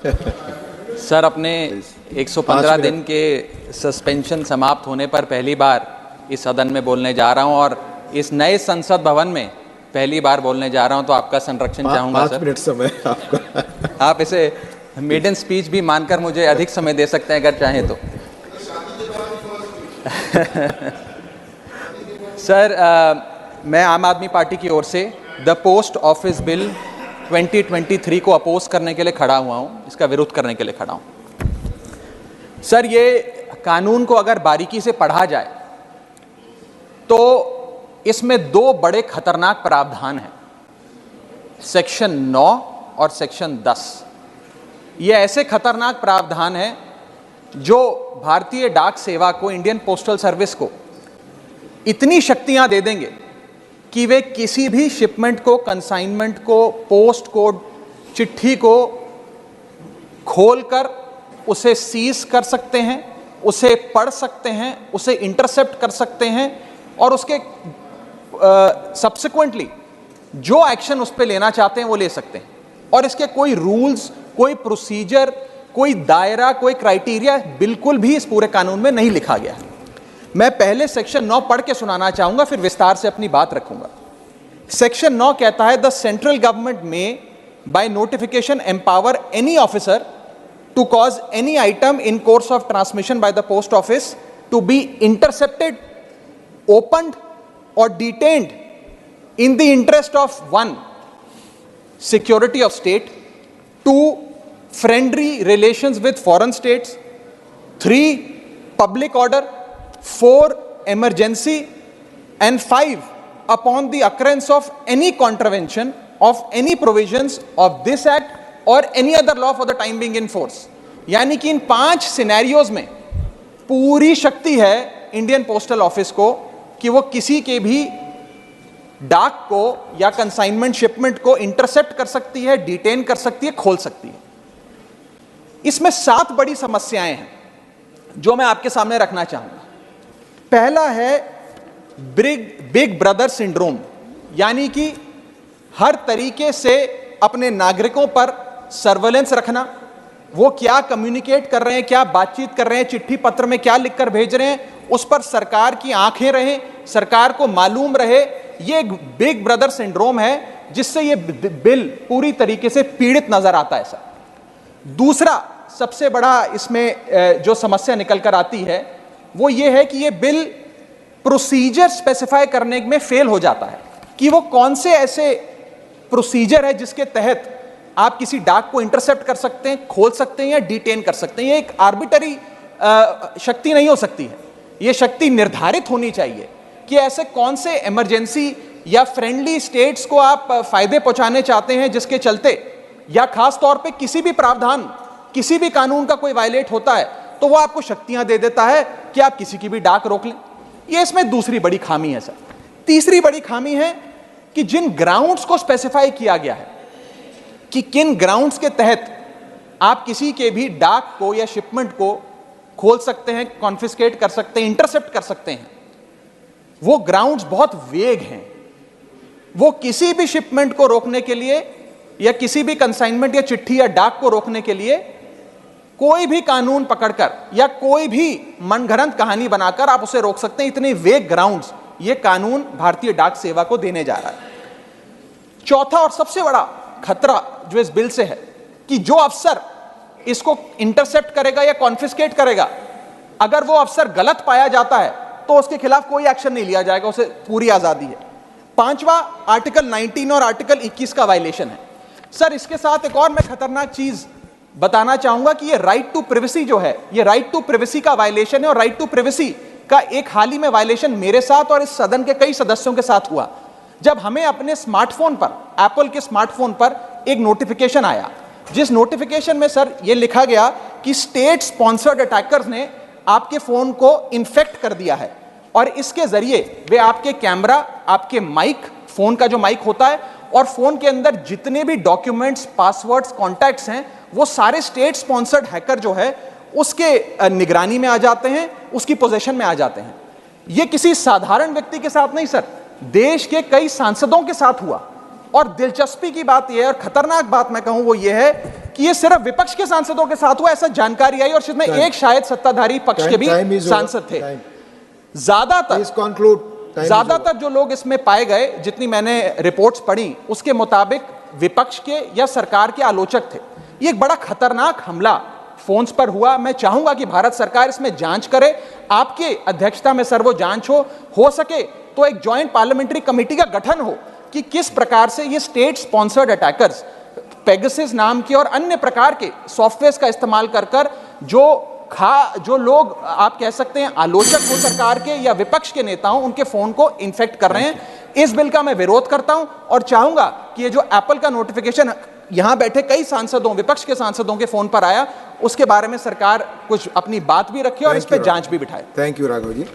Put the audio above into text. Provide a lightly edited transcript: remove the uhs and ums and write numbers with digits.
Sir, अपने 115 दिन के सस्पेंशन समाप्त होने पर पहली बार इस सदन में बोलने जा रहा हूं और इस नए संसद भवन में पहली बार बोलने जा रहा हूं, तो आपका संरक्षण चाहूंगा सर। 5 मिनट समय आपका। आप इसे मेडन स्पीच भी मानकर मुझे अधिक समय दे सकते हैं अगर चाहें तो। सर, मैं आम आदमी पार्टी की ओर से द पोस्ट ऑफिस बिल 2023 को अपोज करने के लिए खड़ा हुआ हूं, इसका विरोध करने के लिए खड़ा हूं। सर, ये कानून को अगर बारीकी से पढ़ा जाए तो इसमें 2 बड़े खतरनाक प्रावधान हैं, सेक्शन 9 और सेक्शन 10। ये ऐसे खतरनाक प्रावधान हैं जो भारतीय डाक सेवा को, इंडियन पोस्टल सर्विस को इतनी शक्तियां दे देंगे कि वे किसी भी शिपमेंट को, कंसाइनमेंट को, पोस्ट कोड, चिट्ठी को खोलकर उसे सीज कर सकते हैं, उसे पढ़ सकते हैं, उसे इंटरसेप्ट कर सकते हैं और उसके सब्सिक्वेंटली जो एक्शन उस पर लेना चाहते हैं वो ले सकते हैं। और इसके कोई रूल्स, कोई प्रोसीजर, कोई दायरा, कोई क्राइटेरिया बिल्कुल भी इस पूरे कानून में नहीं लिखा गया है। मैं पहले सेक्शन 9 पढ़ के सुनाना चाहूंगा, फिर विस्तार से अपनी बात रखूंगा। सेक्शन 9 कहता है, the central government may by notification empower any officer to cause any item in course of transmission by the post office to be intercepted, opened or detained in the interest of 1. security of state, 2. friendly relations with foreign states, 3. public order, 4. emergency, and 5. upon the occurrence of any contravention of any provisions of this act or any other law for the time being in force. यानी कि इन 5 scenarios में पूरी शक्ति है Indian postal office को कि वो किसी के भी डाक को या कंसाइनमेंट शिपमेंट को इंटरसेप्ट कर सकती है, डिटेन कर सकती है, खोल सकती है। इसमें 7 बड़ी समस्याएं हैं जो मैं आपके सामने रखना चाहूंगा। पहला है बिग ब्रदर सिंड्रोम, यानी कि हर तरीके से अपने नागरिकों पर सर्वेलेंस रखना, वो क्या कम्युनिकेट कर रहे हैं, क्या बातचीत कर रहे हैं, चिट्ठी पत्र में क्या लिखकर भेज रहे हैं, उस पर सरकार की आंखें रहें, सरकार को मालूम रहे। ये एक बिग ब्रदर सिंड्रोम है जिससे ये बिल पूरी तरीके से पीड़ित नजर आता है सर। दूसरा सबसे बड़ा इसमें जो समस्या निकल कर आती है वो ये है कि ये बिल प्रोसीजर स्पेसिफाई करने में फेल हो जाता है कि वो कौन से ऐसे प्रोसीजर है जिसके तहत आप किसी डाक को इंटरसेप्ट कर सकते हैं, खोल सकते हैं या डिटेन कर सकते हैं। ये एक आर्बिटरी शक्ति नहीं हो सकती है, ये शक्ति निर्धारित होनी चाहिए कि ऐसे कौन से इमरजेंसी या फ्रेंडली स्टेट्स को आप फायदे पहुंचाने चाहते हैं जिसके चलते, या खास तौर पे किसी भी प्रावधान, किसी भी कानून का कोई वायलेट होता है तो वो आपको शक्तियां दे देता है कि आप किसी की भी डाक रोक लें। ये इसमें दूसरी बड़ी खामी है सर। तीसरी बड़ी खामी है कि जिन ग्राउंड्स को स्पेसिफाई किया गया है कि किन ग्राउंड्स के तहत आप किसी के भी डाक को या शिपमेंट को खोल सकते हैं, कॉन्फिस्केट कर सकते हैं, इंटरसेप्ट कर सकते हैं, वो ग्राउंड्स बहुत वेग हैं। वो किसी भी शिपमेंट को रोकने के लिए या किसी भी कंसाइनमेंट या चिट्ठी या डाक को रोकने के लिए कोई भी कानून पकड़कर या कोई भी मनगढ़ंत कहानी बनाकर आप उसे रोक सकते हैं। इतने वेग ग्राउंड्स ये कानून भारतीय डाक सेवा को देने जा रहा है। चौथा और सबसे बड़ा खतरा जो इस बिल से है कि जो अफसर इसको इंटरसेप्ट करेगा या कॉन्फिस्केट करेगा, अगर वो अफसर गलत पाया जाता है तो उसके खिलाफ कोई एक्शन नहीं लिया जाएगा, उसे पूरी आजादी है। 5वां आर्टिकल 19 और आर्टिकल 21 का वायलेशन है सर। इसके साथ एक और मैं खतरनाक चीज बताना चाहूंगा कि ये राइट टू प्रिवेसी जो है, ये राइट टू प्रिवेसी का वायलेशन है। और राइट टू प्रिवेसी का एक हाल ही में वायलेशन मेरे साथ और इस सदन के कई सदस्यों के साथ हुआ, जब हमें अपने स्मार्टफोन पर, एप्पल के स्मार्टफोन पर एक नोटिफिकेशन आया, जिस नोटिफिकेशन में सर ये लिखा गया कि स्टेट स्पॉन्सर्ड अटैकर्स ने आपके फोन को इन्फेक्ट कर दिया है और इसके जरिए वे आपके कैमरा, आपके माइक, फोन का जो माइक होता है और फोन के अंदर जितने भी डॉक्यूमेंट्स, पासवर्ड्स, कॉन्टैक्ट्स हैं, वो सारे स्टेट स्पॉन्सर्ड हैकर जो है उसके निगरानी में आ जाते हैं, उसकी पोजीशन में आ जाते हैं। ये किसी साधारण व्यक्ति के साथ नहीं सर, देश के कई सांसदों के साथ हुआ। और दिलचस्पी की बात यह है और खतरनाक बात मैं कहूं वो ये है कि ये सिर्फ विपक्ष के सांसदों के साथ हुआ, ऐसा जानकारी आई और इसमें एक शायद सत्ताधारी पक्ष के भी सांसद थे। ज्यादातर जो लोग इसमें पाए गए, जितनी मैंने रिपोर्ट्स पढ़ी, उसके मुताबिक विपक्ष के या सरकार के आलोचक थे। ये एक बड़ा खतरनाक हमला फोन्स पर हुआ। मैं चाहूंगा कि भारत सरकार इसमें जांच करे, आपके अध्यक्षता में सर वो जांच हो सके तो एक ज्वाइंट पार्लियामेंट्री कमेटी का गठन हो कि किस प्रकार से ये स्टेट स्पॉन्सर्ड अटैकर्स पेगासस नाम के और अन्य प्रकार के सॉफ्टवेयर का इस्तेमाल कर जो लोग आप कह सकते हैं आलोचक हो सरकार के या विपक्ष के नेताओं, उनके फोन को इन्फेक्ट कर रहे हैं। इस बिल का मैं विरोध करता हूं और चाहूंगा कि ये जो एप्पल का नोटिफिकेशन यहां बैठे कई सांसदों, विपक्ष के सांसदों के फोन पर आया, उसके बारे में सरकार कुछ अपनी बात भी रखे और इस पर जांच भी बिठाए। Thank you Raghav ji.